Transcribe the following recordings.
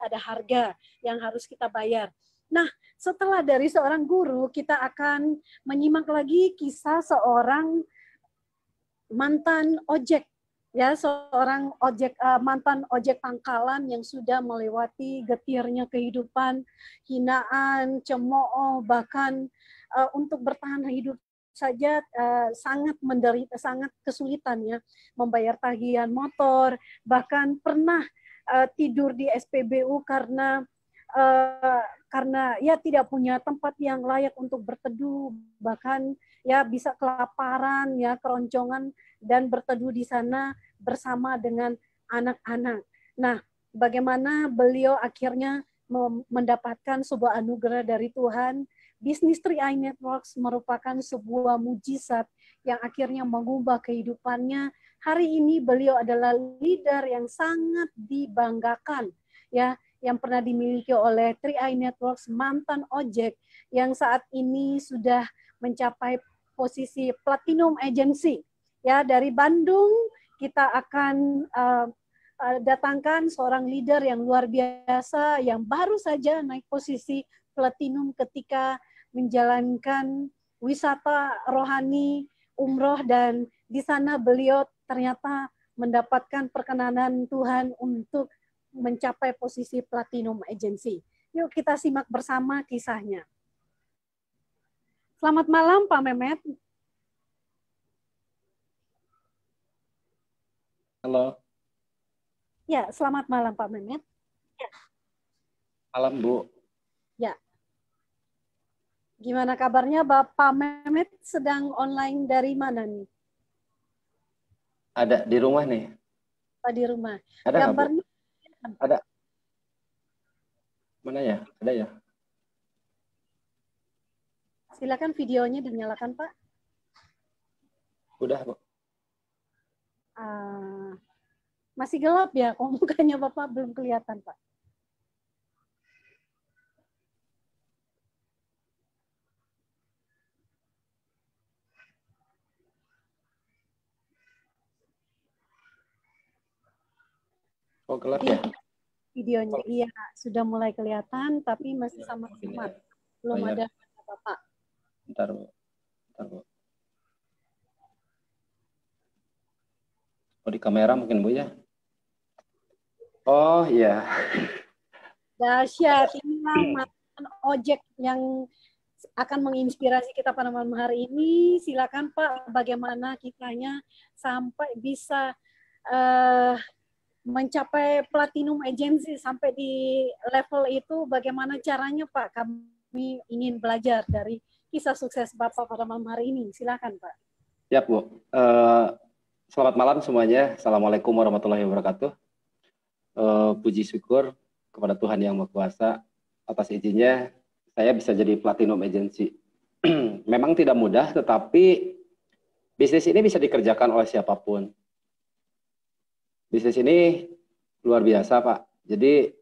ada harga yang harus kita bayar. Nah, setelah dari seorang guru, kita akan menyimak lagi kisah seorang mantan ojek, ya, seorang mantan ojek pangkalan yang sudah melewati getirnya kehidupan, hinaan, cemooh, bahkan untuk bertahan hidup saja sangat menderita, sangat kesulitan ya, membayar tagihan motor, bahkan pernah tidur di SPBU karena ya tidak punya tempat yang layak untuk berteduh, bahkan ya bisa kelaparan, ya keroncongan, dan berteduh di sana bersama dengan anak-anak. Nah, bagaimana beliau akhirnya mendapatkan sebuah anugerah dari Tuhan. Bisnis 3i Networks merupakan sebuah mujizat yang akhirnya mengubah kehidupannya. Hari ini beliau adalah leader yang sangat dibanggakan, ya, yang pernah dimiliki oleh 3i Networks, mantan ojek yang saat ini sudah mencapai posisi Platinum Agency. Ya, dari Bandung kita akan datangkan seorang leader yang luar biasa yang baru saja naik posisi Platinum ketika menjalankan wisata rohani umroh, dan di sana beliau ternyata mendapatkan perkenanan Tuhan untuk mencapai posisi Platinum Agency. Yuk kita simak bersama kisahnya. Selamat malam Pak Mehmet. Halo. Ya, selamat malam Pak Mehmet. Ya. Malam Bu. Ya. Gimana kabarnya Bapak Mehmet, sedang online dari mana nih? Ada di rumah nih. Oh, di rumah. Ada gambarnya? Ada. Mana ya? Ada ya? Silakan videonya dinyalakan Pak. Udah Bu. Masih gelap ya, kok mukanya Bapak belum kelihatan Pak. Oh gelap ya? Videonya iya sudah mulai kelihatan, tapi masih sama-sama belum ada Bapak. Bentar Bu. Oh di kamera mungkin Bu ya? Oh iya. Dahsyat, inilah mantan ojek yang akan menginspirasi kita pada malam hari ini. Silakan Pak, bagaimana kisahnya sampai bisa mencapai Platinum Agency, sampai di level itu, bagaimana caranya Pak? Kami ingin belajar dari kisah sukses Bapak pada malam hari ini. Silakan Pak. Ya Bu. Selamat malam semuanya. Assalamualaikum warahmatullahi wabarakatuh. Puji syukur kepada Tuhan Yang Maha Kuasa atas izinnya saya bisa jadi Platinum Agency. Memang tidak mudah, tetapi bisnis ini bisa dikerjakan oleh siapapun. Bisnis ini luar biasa, Pak. Jadi,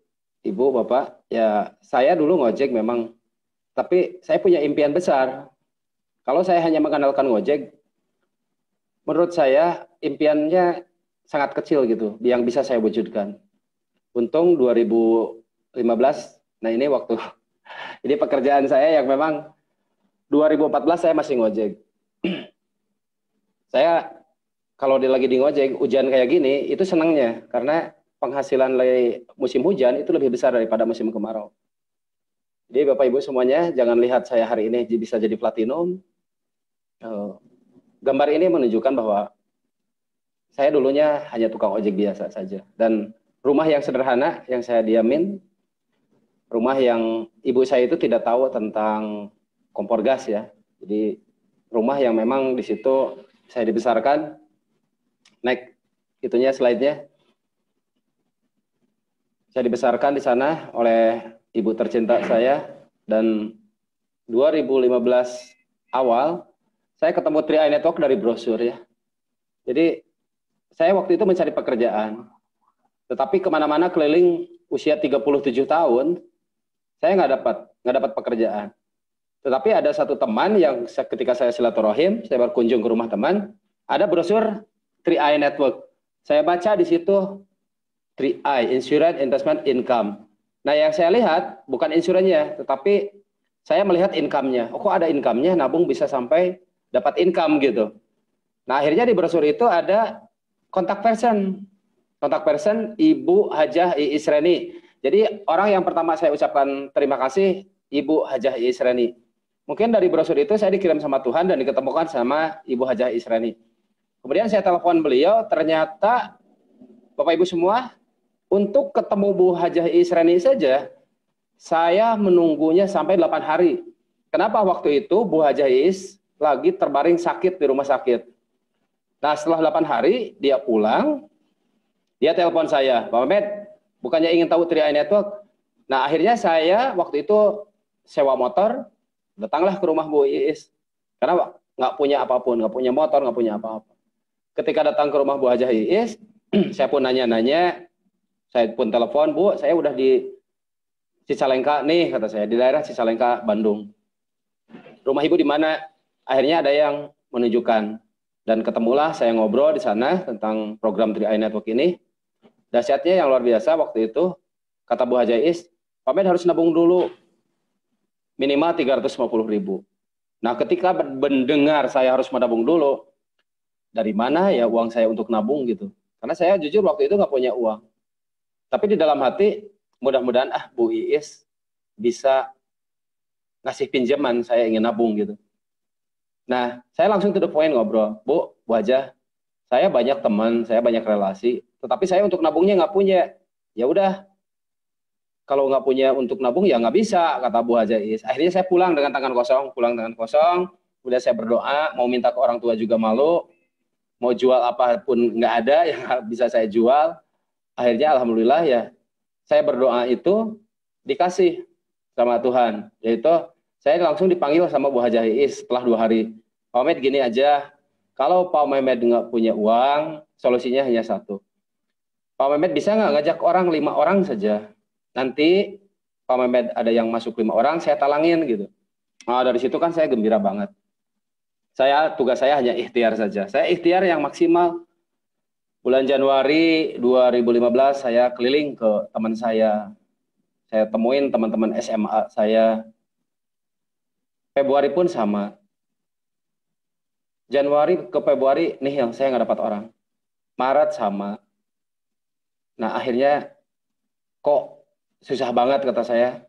Ibu, Bapak, ya saya dulu ngojek memang, tapi saya punya impian besar. Kalau saya hanya mengandalkan ngojek, menurut saya impiannya sangat kecil gitu, yang bisa saya wujudkan. Untung 2015, nah ini waktu, ini pekerjaan saya yang memang 2014 saya masih ngojek. Saya kalau lagi di ngojek, hujan kayak gini, itu senangnya. Karena penghasilan musim hujan itu lebih besar daripada musim kemarau. Jadi Bapak Ibu semuanya, jangan lihat saya hari ini bisa jadi Platinum. Gambar ini menunjukkan bahwa saya dulunya hanya tukang ojek biasa saja. Dan rumah yang sederhana yang saya diamin, rumah yang ibu saya itu tidak tahu tentang kompor gas ya. Jadi rumah yang memang di situ saya dibesarkan. Naik itunya slide-nya. Saya dibesarkan di sana oleh ibu tercinta saya, dan 2015 awal saya ketemu 3i Network dari brosur ya. Jadi saya waktu itu mencari pekerjaan, tetapi kemana-mana keliling usia 37 tahun, saya nggak dapat pekerjaan. Tetapi ada satu teman yang ketika saya silaturahim, saya berkunjung ke rumah teman, ada brosur 3i Network. Saya baca di situ 3i, Insurance Investment Income. Nah, yang saya lihat bukan insurannya, tetapi saya melihat income-nya. Oh, kok ada income-nya, nabung bisa sampai dapat income gitu. Nah, akhirnya di brosur itu ada kontak person. Kontak person Ibu Hajah Iis Reni. Jadi orang yang pertama saya ucapkan terima kasih Ibu Hajah Iis Reni. Mungkin dari brosur itu saya dikirim sama Tuhan dan diketemukan sama Ibu Hajah Iis Reni. Kemudian saya telepon beliau, ternyata Bapak Ibu semua, untuk ketemu Bu Hajah Iis Reni saja, saya menunggunya sampai 8 hari. Kenapa waktu itu Bu Hajah Iis lagi terbaring sakit di rumah sakit. Nah, setelah 8 hari, dia pulang, dia telepon saya, Pak Mehmet, bukannya ingin tahu 3i Network? Nah, akhirnya saya waktu itu sewa motor, datanglah ke rumah Bu Iis. Karena nggak punya apapun, nggak punya motor, nggak punya apa-apa. Ketika datang ke rumah Bu Hajah Iis, saya pun nanya-nanya, saya pun telepon, Bu, saya udah di Cicalengka nih, kata saya, di daerah Cicalengka, Bandung. Rumah Ibu di mana? Akhirnya ada yang menunjukkan. Dan ketemulah saya ngobrol di sana tentang program 3i Network ini. Dahsyatnya yang luar biasa waktu itu, kata Bu Hajah Iis, Pak Med harus nabung dulu, minimal 350.000. Nah, ketika mendengar saya harus menabung dulu, dari mana ya uang saya untuk nabung gitu. Karena saya jujur waktu itu nggak punya uang. Tapi di dalam hati, mudah-mudahan Bu Iis bisa ngasih pinjaman, saya ingin nabung gitu. Nah, saya langsung to the point ngobrol, Bu Hajah, saya banyak teman, saya banyak relasi, tetapi saya untuk nabungnya nggak punya. Ya udah, kalau nggak punya untuk nabung ya nggak bisa, kata Bu Hajah Iis. Akhirnya saya pulang dengan tangan kosong, kemudian saya berdoa, mau minta ke orang tua juga malu, mau jual apapun nggak ada yang bisa saya jual. Akhirnya alhamdulillah ya, saya berdoa itu dikasih sama Tuhan, yaitu saya langsung dipanggil sama Bu Hajah Iis setelah 2 hari. Pak Mehmet gini aja, kalau Pak Mehmet nggak punya uang, solusinya hanya satu. Pak Mehmet bisa nggak ngajak orang 5 orang saja? Nanti Pak Mehmet ada yang masuk 5 orang, saya talangin gitu. Nah, dari situ kan saya gembira banget. Tugas saya hanya ikhtiar saja. Saya ikhtiar yang maksimal. Bulan Januari 2015 saya keliling ke teman saya. Saya temuin teman-teman SMA saya. Februari pun sama. Januari ke Februari, nih yang saya nggak dapat orang. Maret sama. Nah, akhirnya kok susah banget, kata saya.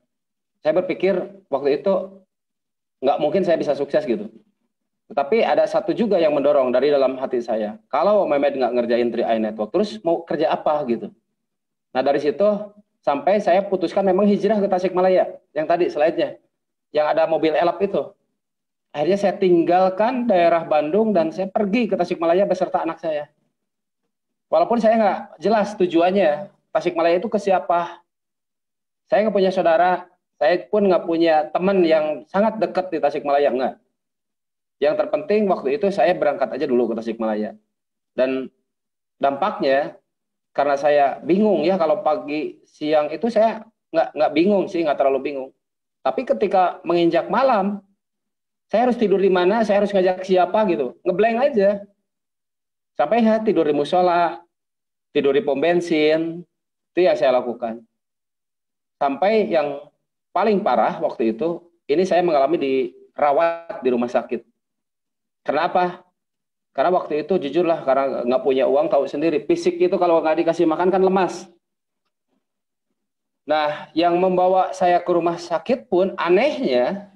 Saya berpikir waktu itu nggak mungkin saya bisa sukses gitu. Tetapi ada satu juga yang mendorong dari dalam hati saya. Kalau Mehmet nggak ngerjain 3i Network, terus mau kerja apa gitu. Nah, dari situ sampai saya putuskan memang hijrah ke Tasikmalaya. Yang tadi slide-nya. Yang ada mobil elap itu. Akhirnya saya tinggalkan daerah Bandung dan saya pergi ke Tasikmalaya beserta anak saya. Walaupun saya nggak jelas tujuannya. Tasikmalaya itu ke siapa? Saya nggak punya saudara. Saya pun nggak punya teman yang sangat dekat di Tasikmalaya. Enggak. Yang terpenting waktu itu saya berangkat aja dulu ke Tasikmalaya. Dan dampaknya, karena saya bingung ya, kalau pagi siang itu saya nggak bingung sih, nggak terlalu bingung. Tapi ketika menginjak malam, saya harus tidur di mana, saya harus ngajak siapa gitu. Ngeblank aja. Sampai ya tidur di musola, tidur di pom bensin, itu yang saya lakukan. Sampai yang paling parah waktu itu, ini saya mengalami dirawat di rumah sakit. Kenapa? Karena waktu itu jujurlah, karena nggak punya uang, tahu sendiri, fisik itu kalau nggak dikasih makan kan lemas. Nah, yang membawa saya ke rumah sakit pun anehnya,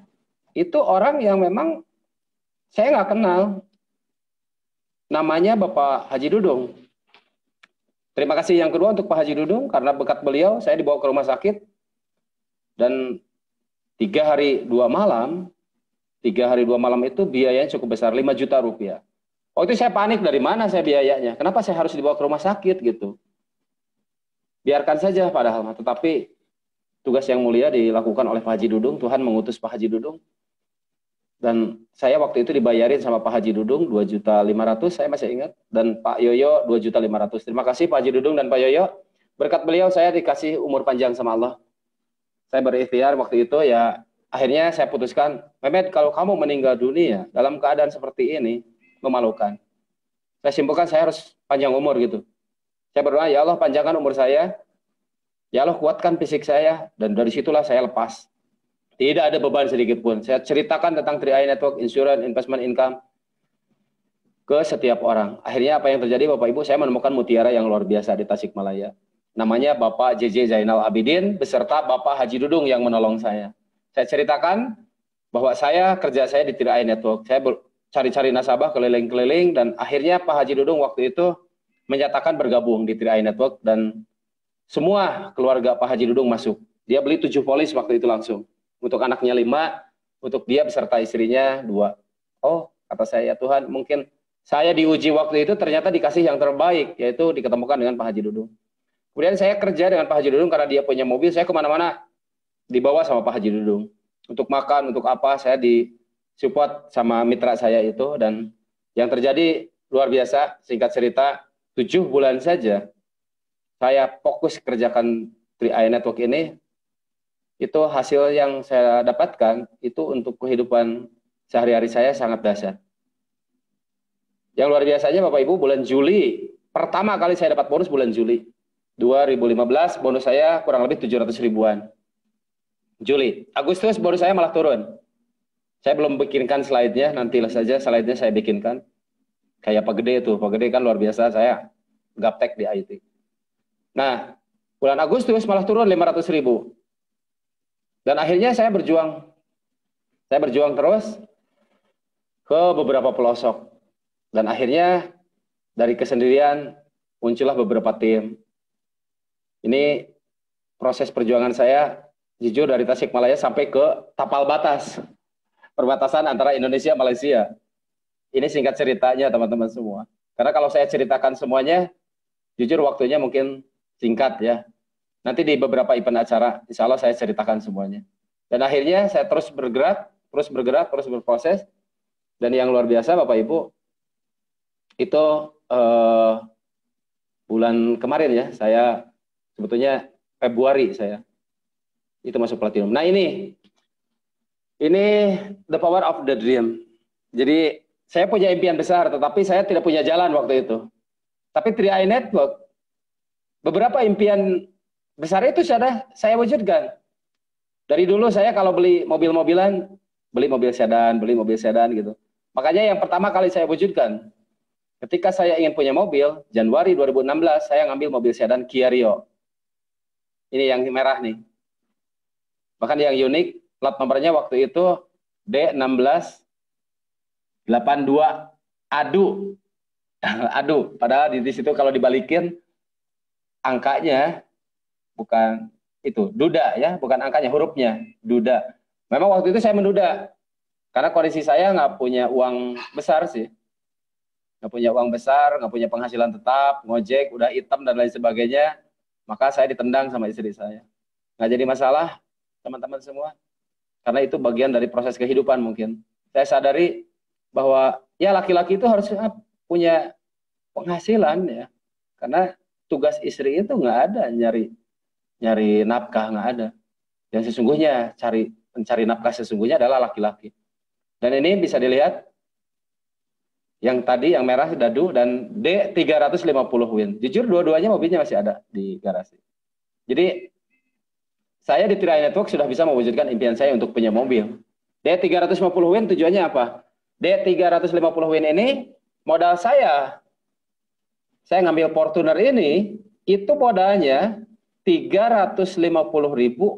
itu orang yang memang saya nggak kenal. Namanya Bapak Haji Dudung. Terima kasih yang kedua untuk Pak Haji Dudung, karena berkat beliau saya dibawa ke rumah sakit. Dan 3 hari 2 malam, 3 hari 2 malam itu biayanya cukup besar, 5 juta rupiah. Oh, itu saya panik, dari mana saya biayanya? Kenapa saya harus dibawa ke rumah sakit gitu? Biarkan saja padahal, tetapi tugas yang mulia dilakukan oleh Pak Haji Dudung, Tuhan mengutus Pak Haji Dudung. Dan saya waktu itu dibayarin sama Pak Haji Dudung 2.500.000, saya masih ingat, dan Pak Yoyo 2.500.000. Terima kasih Pak Haji Dudung dan Pak Yoyo. Berkat beliau saya dikasih umur panjang sama Allah. Saya berikhtiar waktu itu ya, akhirnya saya putuskan, Mehmet, kalau kamu meninggal dunia dalam keadaan seperti ini, memalukan. Saya simpulkan saya harus panjang umur gitu. Saya berdoa, ya Allah panjangkan umur saya, Ya Allah kuatkan fisik saya, dan dari situlah saya lepas. Tidak ada beban sedikit pun. Saya ceritakan tentang 3i Network, Insurance, Investment Income ke setiap orang. Akhirnya apa yang terjadi Bapak Ibu, saya menemukan mutiara yang luar biasa di Tasikmalaya. Namanya Bapak JJ Zainal Abidin beserta Bapak Haji Dudung yang menolong saya. Saya ceritakan bahwa kerja saya di 3i Network. Saya cari-cari nasabah keliling-keliling, dan akhirnya Pak Haji Dudung waktu itu menyatakan bergabung di 3i Network, dan semua keluarga Pak Haji Dudung masuk. Dia beli 7 polis waktu itu langsung. Untuk anaknya 5, untuk dia beserta istrinya 2. Oh, kata saya, ya Tuhan, mungkin saya diuji waktu itu ternyata dikasih yang terbaik, yaitu diketemukan dengan Pak Haji Dudung. Kemudian saya kerja dengan Pak Haji Dudung karena dia punya mobil, saya kemana-mana dibawa sama Pak Haji Dudung. Untuk makan, untuk apa, saya disupport sama mitra saya itu, dan yang terjadi luar biasa. Singkat cerita, 7 bulan saja saya fokus kerjakan 3i Network ini, itu hasil yang saya dapatkan itu untuk kehidupan sehari-hari saya sangat dahsyat. Yang luar biasanya Bapak Ibu, bulan Juli, pertama kali saya dapat bonus bulan Juli 2015, bonus saya kurang lebih 700 ribuan. Juli, Agustus bonus saya malah turun. Saya belum bikinkan slide-nya, nantilah saja slide-nya saya bikinkan. Kayak Pak Gede itu, Pak Gede kan luar biasa, saya gaptek di IT. Nah, bulan Agustus malah turun 500 ribu. Dan akhirnya saya berjuang terus ke beberapa pelosok. Dan akhirnya dari kesendirian muncullah beberapa tim. Ini proses perjuangan saya, jujur dari Tasikmalaya sampai ke tapal batas. Perbatasan antara Indonesia Malaysia. Ini singkat ceritanya teman-teman semua. Karena kalau saya ceritakan semuanya, jujur waktunya mungkin singkat ya. Nanti di beberapa event acara, insya Allah saya ceritakan semuanya. Dan akhirnya saya terus bergerak, terus berproses. Dan yang luar biasa Bapak Ibu, itu bulan kemarin ya, saya sebetulnya Februari saya itu masuk platinum. Nah ini the power of the dream. Jadi saya punya impian besar, tetapi saya tidak punya jalan waktu itu. Tapi 3i Network, beberapa impian besar itu sudah saya wujudkan. Dari dulu saya kalau beli mobil-mobilan, beli mobil sedan gitu. Makanya yang pertama kali saya wujudkan, ketika saya ingin punya mobil, Januari 2016, saya ngambil mobil sedan Kia Rio. Ini yang merah nih. Bahkan yang unik, plat nomornya waktu itu D1682 Adu. Aduh, padahal di situ kalau dibalikin angkanya bukan itu, duda ya, bukan angkanya, hurufnya, duda. Memang waktu itu saya menduda, karena kondisi saya nggak punya uang besar sih. Nggak punya uang besar, nggak punya penghasilan tetap, ngojek, udah hitam dan lain sebagainya, maka saya ditendang sama istri saya. Nggak jadi masalah, teman-teman semua, karena itu bagian dari proses kehidupan mungkin. Saya sadari bahwa ya laki-laki itu harus punya penghasilan ya, karena tugas istri itu nggak ada nyari nafkah, nggak ada. Yang sesungguhnya pencari nafkah sesungguhnya adalah laki-laki. Dan ini bisa dilihat yang tadi yang merah Dadu dan D350 Win. Jujur dua-duanya mobilnya masih ada di garasi. Jadi saya di 3i Network sudah bisa mewujudkan impian saya untuk punya mobil. D350 Win tujuannya apa? D350 Win ini modal saya ngambil Fortuner ini, itu modalnya 350.000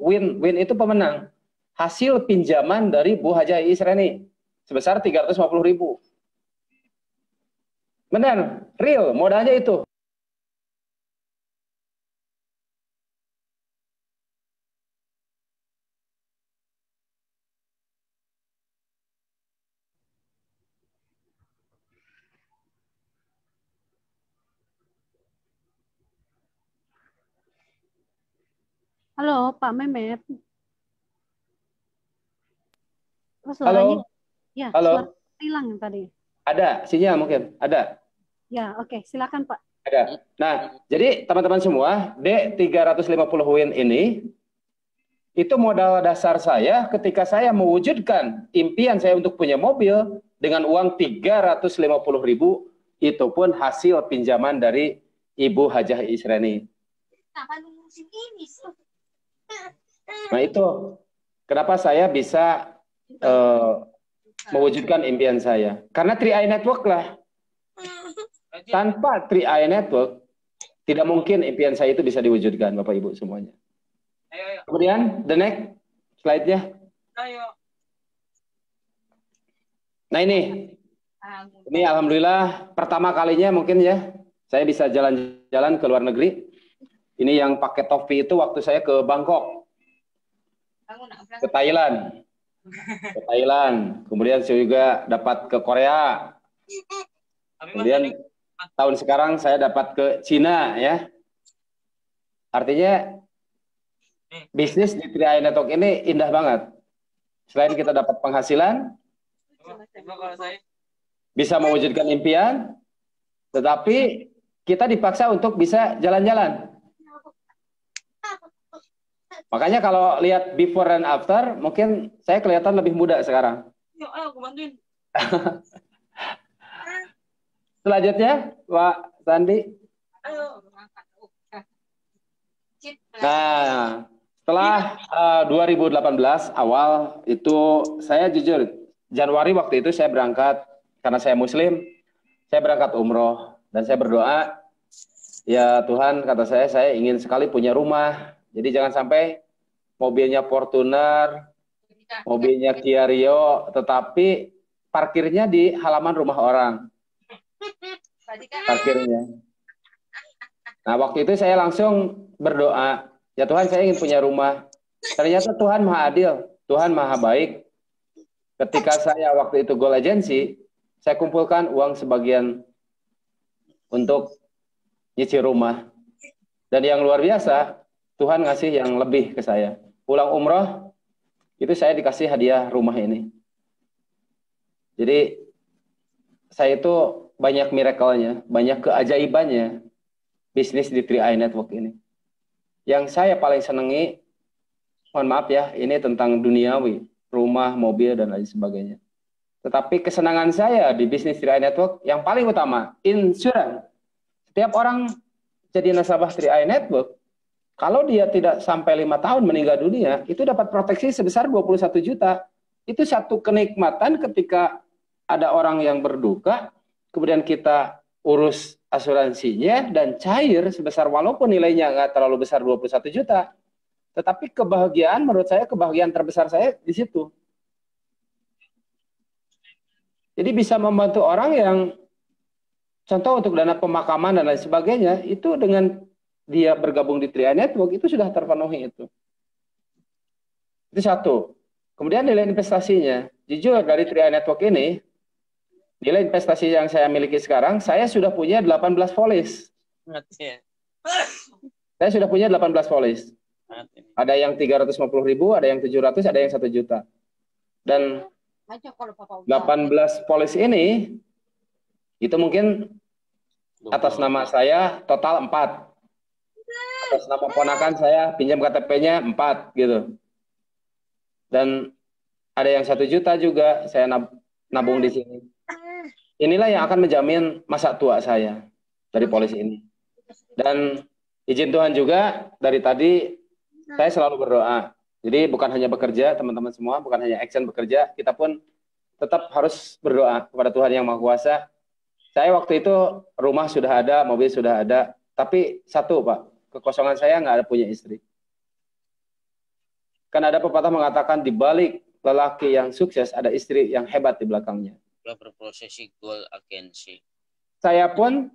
Win. Win itu pemenang. Hasil pinjaman dari Bu Haja Isreni sebesar 350.000. Benar, real, modalnya itu. Halo, Pak Mehmet. Oh, suaranya, Halo, ya, halo. suara hilang yang tadi. Ada, sinyal mungkin, ada. Ya, oke, silakan Pak. Ada. Nah, jadi teman-teman semua, D350 Win ini, itu modal dasar saya ketika saya mewujudkan impian saya untuk punya mobil dengan uang 350.000, itu pun hasil pinjaman dari Ibu Hajah Isreni. Nah itu kenapa saya bisa mewujudkan impian saya. Karena 3i Network lah. Tanpa 3i Network, tidak mungkin impian saya itu bisa diwujudkan, Bapak Ibu semuanya. Kemudian, the next slide-nya. Nah ini alhamdulillah pertama kalinya mungkin ya, saya bisa jalan-jalan ke luar negeri. Ini yang pakai topi itu waktu saya ke Bangkok, ke Thailand. Kemudian saya juga dapat ke Korea. Kemudian tahun sekarang saya dapat ke Cina ya. Artinya bisnis di 3i Network ini indah banget. Selain kita dapat penghasilan, bisa mewujudkan impian, tetapi kita dipaksa untuk bisa jalan-jalan. Makanya kalau lihat before and after, mungkin saya kelihatan lebih muda sekarang. Yuk, ayo aku bantuin. Selanjutnya, Pak Sandi. Nah, setelah 2018 awal itu saya jujur, Januari waktu itu saya berangkat, karena saya Muslim, saya berangkat umroh, dan saya berdoa, ya Tuhan, kata saya ingin sekali punya rumah, jadi jangan sampai mobilnya Fortuner, mobilnya Kia Rio, tetapi parkirnya di halaman rumah orang. Parkirnya. Nah, waktu itu saya langsung berdoa, ya Tuhan, saya ingin punya rumah. Ternyata Tuhan Maha Adil, Tuhan Maha Baik. Ketika saya waktu itu goal agency, saya kumpulkan uang sebagian untuk nyicil rumah. Dan yang luar biasa, Tuhan ngasih yang lebih ke saya. Pulang umroh, itu saya dikasih hadiah rumah ini. Jadi, saya itu banyak miracle-nya, banyak keajaibannya bisnis di 3i Network ini. Yang saya paling senangi, mohon maaf ya, ini tentang duniawi, rumah, mobil, dan lain sebagainya. Tetapi kesenangan saya di bisnis 3i Network, yang paling utama, insurans. Setiap orang jadi nasabah 3i Network, kalau dia tidak sampai 5 tahun meninggal dunia, itu dapat proteksi sebesar 21 juta. Itu satu kenikmatan ketika ada orang yang berduka, kemudian kita urus asuransinya dan cair sebesar, walaupun nilainya nggak terlalu besar 21 juta. Tetapi kebahagiaan, menurut saya kebahagiaan terbesar saya di situ. Jadi bisa membantu orang yang, contoh untuk dana pemakaman dan lain sebagainya, itu dengan dia bergabung di 3i Network itu sudah terpenuhi itu. Itu satu. Kemudian nilai investasinya, jujur dari 3i Network ini, nilai investasi yang saya miliki sekarang, saya sudah punya 18 polis. Saya sudah punya 18 polis. Ada yang 350.000, ada yang 700, ada yang 1 juta. Dan 18 polis ini, itu mungkin atas nama saya total 4. Atas nama ponakan saya pinjam KTP-nya 4 gitu. Dan ada yang 1 juta juga saya nabung di sini. Inilah yang akan menjamin masa tua saya dari polis ini. Dan izin Tuhan juga, dari tadi saya selalu berdoa. Jadi bukan hanya bekerja, teman-teman semua, bukan hanya action bekerja, kita pun tetap harus berdoa kepada Tuhan yang Maha Kuasa. Saya waktu itu rumah sudah ada, mobil sudah ada, tapi satu Pak, kekosongan saya nggak ada punya istri. Kan ada pepatah mengatakan di balik lelaki yang sukses ada istri yang hebat di belakangnya. Berprosesi goal agensi. Saya pun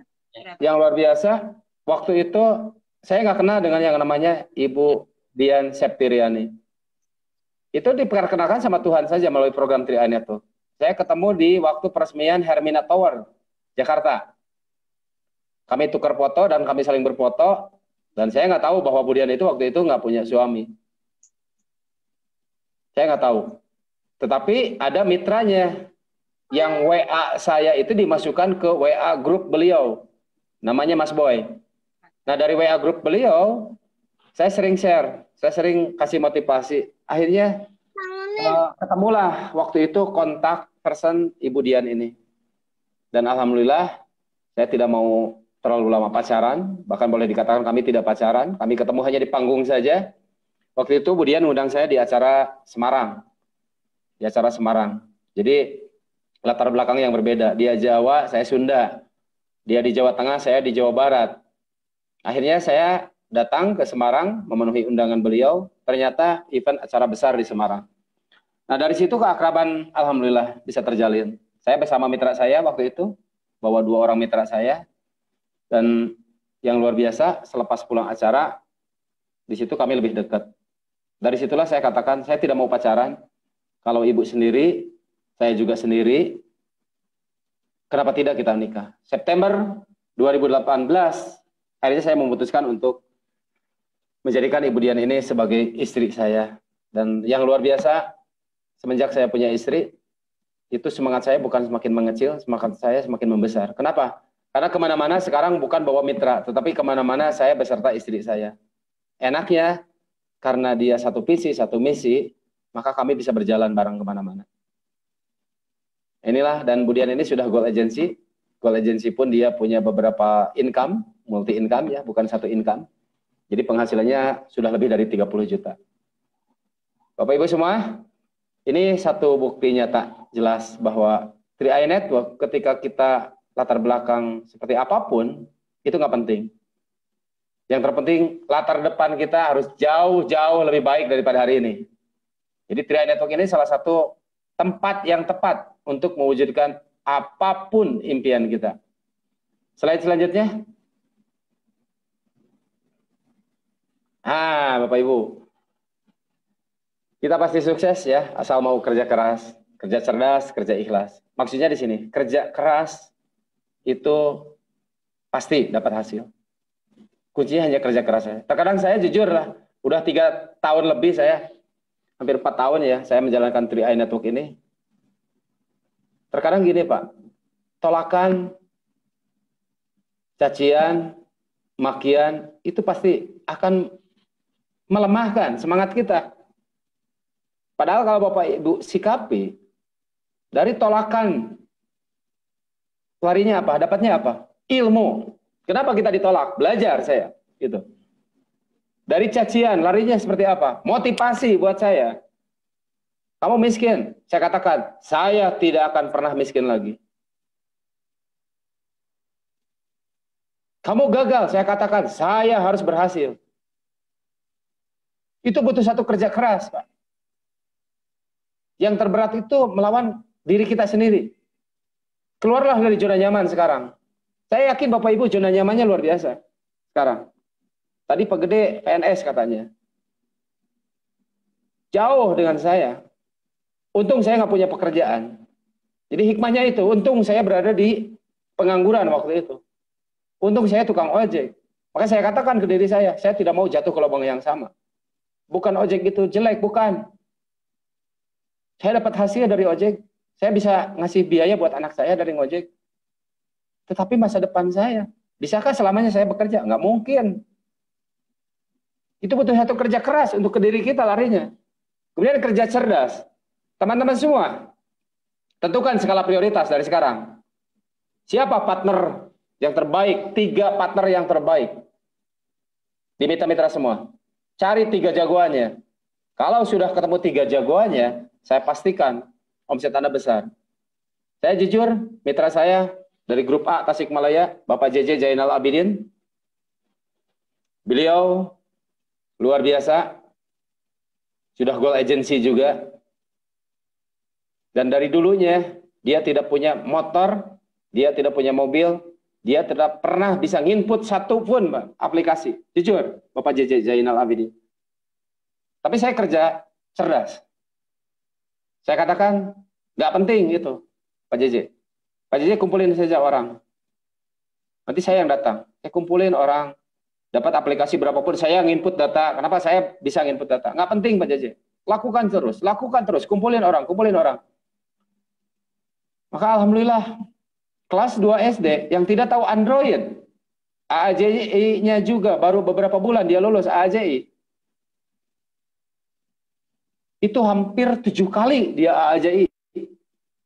yang luar biasa, waktu itu saya nggak kenal dengan yang namanya Ibu Dian Septiriani. Itu diperkenalkan sama Tuhan saja melalui program 3i Network. Saya ketemu di waktu peresmian Hermina Tower, Jakarta. Kami tukar foto dan kami saling berfoto. Dan saya nggak tahu bahwa Bu Dian itu waktu itu nggak punya suami. Saya nggak tahu. Tetapi ada mitranya yang WA saya itu dimasukkan ke WA grup beliau. Namanya Mas Boy. Nah dari WA grup beliau, saya sering share. Saya sering kasih motivasi. Akhirnya ketemulah waktu itu kontak person Ibu Dian ini. Dan alhamdulillah saya tidak mau terlalu lama pacaran, bahkan boleh dikatakan kami tidak pacaran, kami ketemu hanya di panggung saja. Waktu itu Budian undang saya di acara Semarang. Di acara Semarang. Jadi latar belakang yang berbeda. Dia Jawa, saya Sunda. Dia di Jawa Tengah, saya di Jawa Barat. Akhirnya saya datang ke Semarang memenuhi undangan beliau. Ternyata event acara besar di Semarang. Nah dari situ keakraban alhamdulillah bisa terjalin. Saya bersama mitra saya waktu itu, bawa 2 orang mitra saya. Dan yang luar biasa, selepas pulang acara, di situ kami lebih dekat. Dari situlah saya katakan, saya tidak mau pacaran. Kalau ibu sendiri, saya juga sendiri, kenapa tidak kita nikah? September 2018, akhirnya saya memutuskan untuk menjadikan Ibu Dian ini sebagai istri saya. Dan yang luar biasa, semenjak saya punya istri, itu semangat saya bukan semakin mengecil, semangat saya semakin membesar. Kenapa? Karena kemana-mana sekarang bukan bawa mitra, tetapi kemana-mana saya beserta istri saya. Enaknya, karena dia satu visi, satu misi, maka kami bisa berjalan bareng kemana-mana. Inilah, dan Budian ini sudah Gold Agency. Gold Agency pun dia punya beberapa income, multi income ya, bukan satu income. Jadi penghasilannya sudah lebih dari 30 juta. Bapak Ibu semua, ini satu bukti nyata jelas bahwa 3i Network ketika kita latar belakang seperti apapun, itu nggak penting. Yang terpenting latar depan kita harus jauh-jauh lebih baik daripada hari ini. Jadi 3i Network ini salah satu tempat yang tepat untuk mewujudkan apapun impian kita. Slide selanjutnya. Bapak Ibu. Kita pasti sukses ya, asal mau kerja keras, kerja cerdas, kerja ikhlas. Maksudnya di sini, kerja keras itu pasti dapat hasil. Kuncinya hanya kerja keras saya. Terkadang saya jujur lah, udah 3 tahun lebih saya, hampir 4 tahun ya, saya menjalankan 3i Network ini. Terkadang gini Pak, tolakan, cacian, makian, itu pasti akan melemahkan semangat kita. Padahal kalau Bapak Ibu sikapi, dari tolakan, larinya apa? Dapatnya apa? Ilmu. Kenapa kita ditolak? Belajar saya. Gitu. Dari cacian, larinya seperti apa? Motivasi buat saya. Kamu miskin, saya katakan, saya tidak akan pernah miskin lagi. Kamu gagal, saya katakan, saya harus berhasil. Itu butuh satu kerja keras, Pak. Yang terberat itu melawan diri kita sendiri. Keluarlah dari zona nyaman sekarang. Saya yakin Bapak Ibu zona nyamannya luar biasa sekarang. Tadi Pak Gede PNS katanya. Jauh dengan saya. Untung saya nggak punya pekerjaan. Jadi hikmahnya itu, untung saya berada di pengangguran waktu itu. Untung saya tukang ojek. Maka saya katakan ke diri saya tidak mau jatuh ke lubang yang sama. Bukan ojek itu jelek, bukan. Saya dapat hasil dari ojek. Saya bisa ngasih biaya buat anak saya dari ngojek. Tetapi masa depan saya, bisakah selamanya saya bekerja? Nggak mungkin. Itu butuh satu kerja keras untuk ke diri kita larinya. Kemudian kerja cerdas. Teman-teman semua, tentukan skala prioritas dari sekarang. Siapa partner yang terbaik? 3 partner yang terbaik. Di mitra-mitra semua. Cari 3 jagoannya. Kalau sudah ketemu 3 jagoannya, saya pastikan omset Anda besar. Saya jujur, mitra saya dari grup A Tasikmalaya, Bapak JJ Zainal Abidin. Beliau luar biasa. Sudah Gold Agency juga. Dan dari dulunya, dia tidak punya motor, dia tidak punya mobil, dia tidak pernah bisa nginput satu pun aplikasi. Jujur, Bapak JJ Zainal Abidin. Tapi saya kerja cerdas. Saya katakan, nggak penting itu, Pak JJ. Pak JJ kumpulin saja orang. Nanti saya yang datang. Saya kumpulin orang, dapat aplikasi berapapun, saya nginput data. Kenapa saya bisa nginput data? Nggak penting, Pak JJ. Lakukan terus. Kumpulin orang. Maka alhamdulillah, kelas 2 SD yang tidak tahu Android, AAJI-nya juga baru beberapa bulan dia lulus AAJI. Itu hampir 7 kali dia AAJI.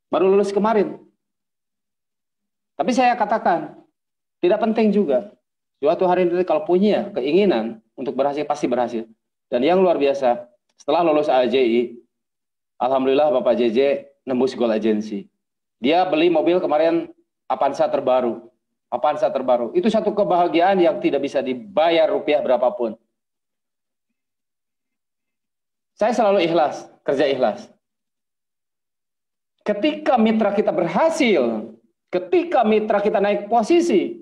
Baru lulus kemarin. Tapi saya katakan, Tidak penting juga. Suatu hari nanti kalau punya keinginan untuk berhasil, pasti berhasil. Dan yang luar biasa, setelah lulus AJI, alhamdulillah Bapak JJ nembus Goal Agency. Dia beli mobil kemarin Avanza terbaru. Avanza terbaru. Itu satu kebahagiaan yang tidak bisa dibayar rupiah berapapun. Saya selalu ikhlas, kerja ikhlas. Ketika mitra kita berhasil, ketika mitra kita naik posisi,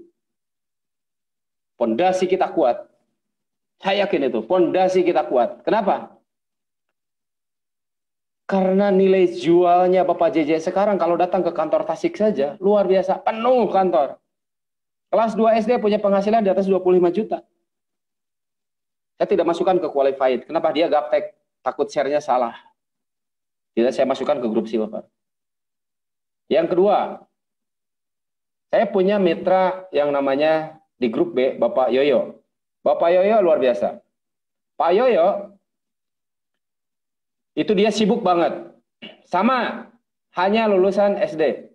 pondasi kita kuat. Saya yakin itu, pondasi kita kuat. Kenapa? Karena nilai jualnya Bapak JJ sekarang kalau datang ke kantor Tasik saja, luar biasa, penuh kantor. Kelas 2 SD punya penghasilan di atas 25 juta. Saya tidak masukkan ke qualified. Kenapa? Dia gaptek, takut share-nya salah. Tidak saya masukkan ke grup silver. Yang kedua, saya punya mitra yang namanya di grup B, Bapak Yoyo. Bapak Yoyo luar biasa. Pak Yoyo, itu dia sibuk banget. Sama, hanya lulusan SD.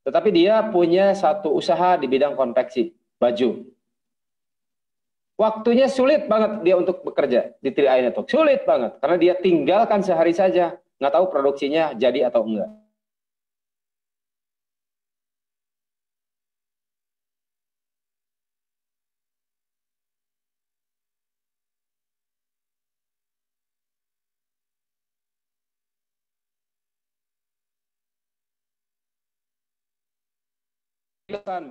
Tetapi dia punya satu usaha di bidang konveksi, baju. Waktunya sulit banget dia untuk bekerja di 3i Network. Sulit banget, karena dia tinggalkan sehari saja. Nggak tahu produksinya jadi atau enggak.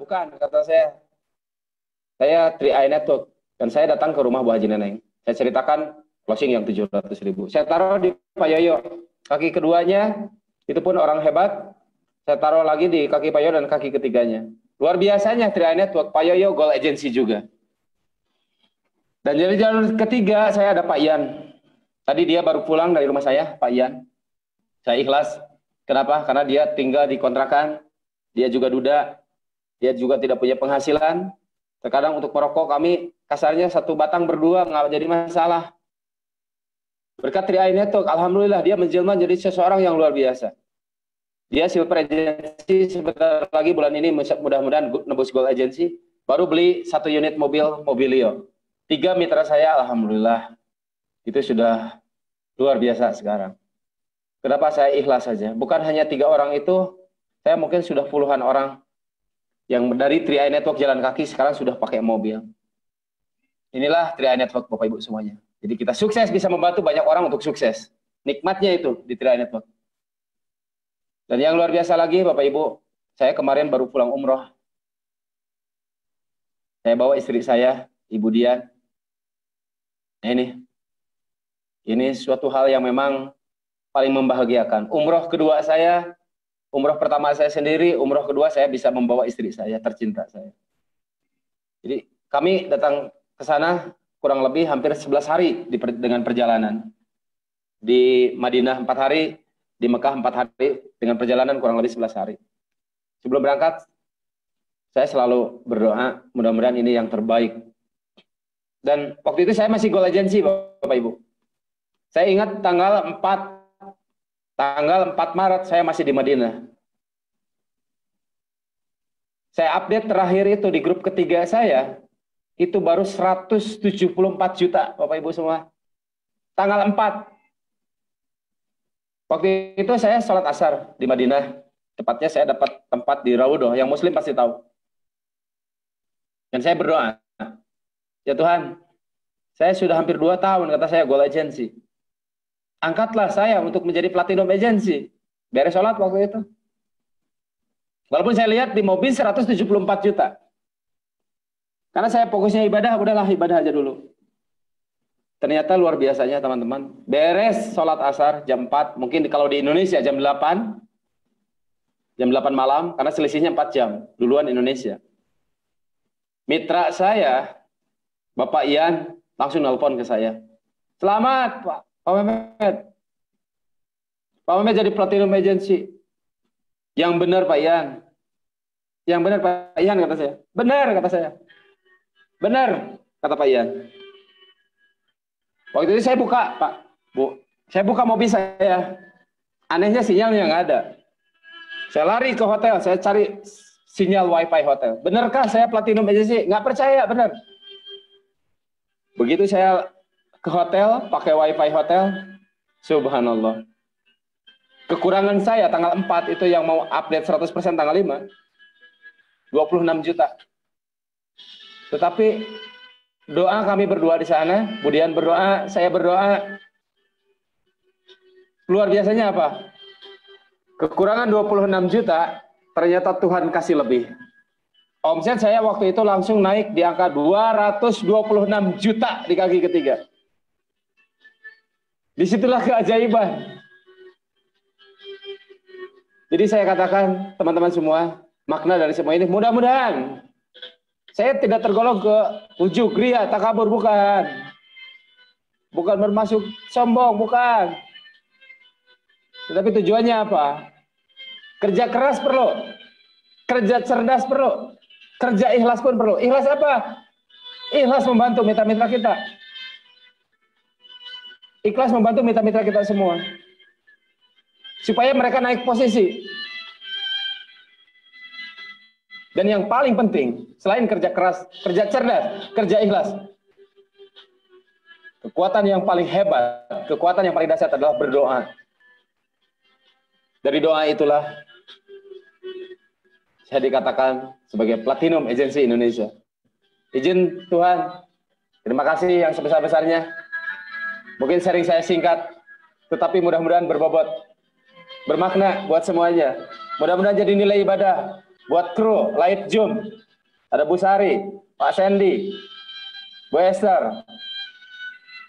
Bukan, kata saya 3i Network. Dan saya datang ke rumah Bu Haji Neneng. Saya ceritakan closing yang 700.000. Saya taruh di Pak Yoyo. Kaki keduanya, itu pun orang hebat. Saya taruh lagi di kaki Pak Yoyo dan kaki ketiganya. Luar biasanya 3i Network, Pak Yoyo Goal Agency juga. Dan jadi jalur ketiga, saya ada Pak Ian. Tadi dia baru pulang dari rumah saya, Pak Ian. Saya ikhlas. Kenapa? Karena dia tinggal di kontrakan. Dia juga duda. Dia juga tidak punya penghasilan. Terkadang untuk merokok kami kasarnya satu batang berdua nggak jadi masalah. Berkat 3i Network, alhamdulillah dia menjelma jadi seseorang yang luar biasa. Dia silver agency, sebentar lagi bulan ini mudah-mudahan nebus gold agency. Baru beli 1 unit mobil Mobilio. 3 mitra saya, alhamdulillah itu sudah luar biasa sekarang. Kenapa saya ikhlas saja? Bukan hanya 3 orang itu, saya mungkin sudah puluhan orang yang dari 3i Network jalan kaki sekarang sudah pakai mobil. Inilah 3i Network Bapak Ibu semuanya. Jadi kita sukses bisa membantu banyak orang untuk sukses. Nikmatnya itu di 3i Network. Dan yang luar biasa lagi Bapak Ibu, saya kemarin baru pulang umroh. Saya bawa istri saya, Ibu Dian. Nah ini suatu hal yang memang paling membahagiakan. Umroh kedua saya, umroh pertama saya sendiri, umroh kedua saya bisa membawa istri saya, tercinta saya. Jadi kami datang ke sana kurang lebih hampir 11 hari dengan perjalanan. Di Madinah 4 hari, di Mekah 4 hari, dengan perjalanan kurang lebih 11 hari. Sebelum berangkat, saya selalu berdoa, mudah-mudahan ini yang terbaik. Dan waktu itu saya masih Goal Agency, Bapak Ibu. Saya ingat tanggal 4 Maret saya masih di Madinah. Saya update terakhir itu di grup ketiga saya, itu baru 174 juta, Bapak Ibu semua. Tanggal 4. Waktu itu saya sholat asar di Madinah. Tepatnya saya dapat tempat di Raudhah, yang muslim pasti tahu. Dan saya berdoa, ya Tuhan, saya sudah hampir 2 tahun, kata saya, Goal Agency. Angkatlah saya untuk menjadi Platinum Agency. Beres sholat waktu itu. Walaupun saya lihat di mobil 174 juta. Karena saya fokusnya ibadah, udahlah ibadah aja dulu. Ternyata luar biasanya teman-teman. Beres sholat asar jam 4, mungkin kalau di Indonesia jam 8. Jam 8 malam, karena selisihnya 4 jam. Duluan Indonesia. Mitra saya, Bapak Ian, langsung nelpon ke saya. Selamat Pak Mehmet. Pak Mehmet jadi Platinum Agency. Yang benar Pak Ian. Yang benar Pak Ian, kata saya. Benar, kata saya. Benar, kata Pak Ian. Waktu itu saya buka, Pak, Bu. Saya buka mobil saya. Anehnya sinyalnya nggak ada. Saya lari ke hotel, saya cari sinyal WiFi hotel. Benarkah saya Platinum Agency? Nggak percaya, benar. Begitu saya ke hotel, pakai WiFi hotel, subhanallah. Kekurangan saya tanggal 4 itu yang mau update 100% tanggal 5, 26 juta. Tetapi doa kami berdua di sana, Budian berdoa, saya berdoa. Luar biasanya apa? Kekurangan 26 juta, ternyata Tuhan kasih lebih. Omset saya waktu itu langsung naik di angka 226 juta di kaki ketiga. Disitulah keajaiban. Jadi saya katakan, teman-teman semua, makna dari semua ini, mudah-mudahan saya tidak tergolong ke ujug, ria, takabur, bukan. Bukan bermaksud sombong, bukan. Tetapi tujuannya apa? Kerja keras perlu, kerja cerdas perlu, kerja ikhlas pun perlu. Ikhlas apa? Ikhlas membantu mitra-mitra kita. Ikhlas membantu mitra-mitra kita semua. Supaya mereka naik posisi. Dan yang paling penting, selain kerja keras, kerja cerdas, kerja ikhlas, kekuatan yang paling hebat, kekuatan yang paling dahsyat adalah berdoa. Dari doa itulah saya dikatakan sebagai Platinum Agency Indonesia. Izin Tuhan, terima kasih yang sebesar-besarnya. Mungkin sharing saya singkat, tetapi mudah-mudahan berbobot, bermakna buat semuanya. Mudah-mudahan jadi nilai ibadah buat kru Light Zoom. Ada Bu Sari, Pak Sandy, Bu Esther.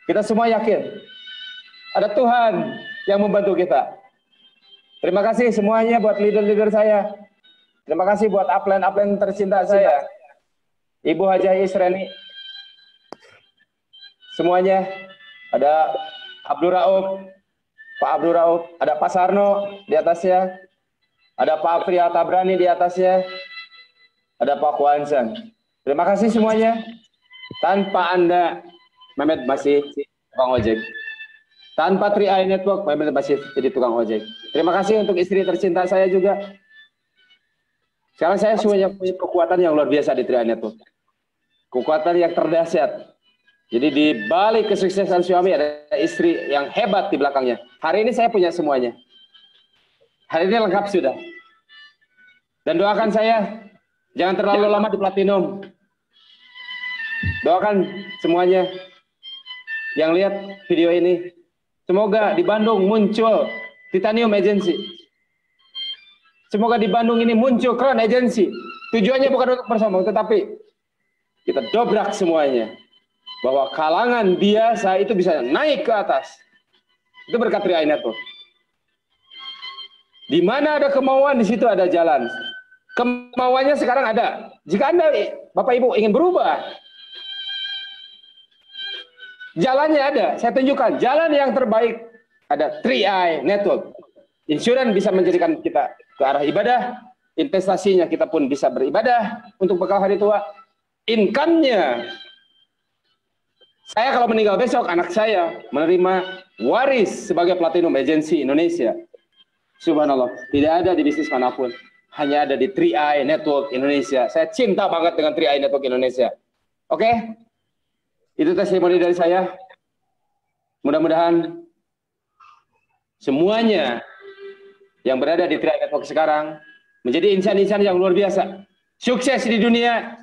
Kita semua yakin ada Tuhan yang membantu kita. Terima kasih semuanya buat leader-leader saya. Terima kasih buat upline-upline tercinta saya. Ibu Hajah Isreni. Semuanya. Ada Abdul Rauf, Pak Abdul Rauf, ada Pak Sarno di atasnya. Ada Pak Priya Tabrani di atasnya. Ada Pak Kwansan. Terima kasih semuanya. Tanpa Anda, Mehmet masih tukang ojek. Tanpa 3i Network, Mehmet masih jadi tukang ojek. Terima kasih untuk istri tercinta saya juga. Sekarang saya punya kekuatan yang luar biasa di 3i Network. Kekuatan yang terdahsyat. Jadi di balik kesuksesan suami ada istri yang hebat di belakangnya. Hari ini saya punya semuanya. Hari ini lengkap sudah. Dan doakan saya, jangan terlalu lama di Platinum. Doakan semuanya yang lihat video ini. Semoga di Bandung muncul Titanium Agency. Semoga di Bandung ini muncul Crown Agency. Tujuannya bukan untuk bersombong, tetapi kita dobrak semuanya. Bahwa kalangan biasa itu bisa naik ke atas. Itu berkat 3i Network. Di mana ada kemauan, di situ ada jalan. Kemauannya sekarang ada. Jika Anda, Bapak Ibu, ingin berubah, jalannya ada. Saya tunjukkan jalan yang terbaik. Ada 3i Network. Insurans bisa menjadikan kita ke arah ibadah. Investasinya kita pun bisa beribadah untuk bekal hari tua. Income-nya, saya kalau meninggal besok, anak saya menerima waris sebagai Platinum Agency Indonesia. Subhanallah, tidak ada di bisnis manapun. Hanya ada di 3i Network Indonesia. Saya cinta banget dengan 3i Network Indonesia. Oke? Itu testimoni dari saya. Mudah-mudahan semuanya yang berada di 3i Network sekarang menjadi insan-insan yang luar biasa. Sukses di dunia,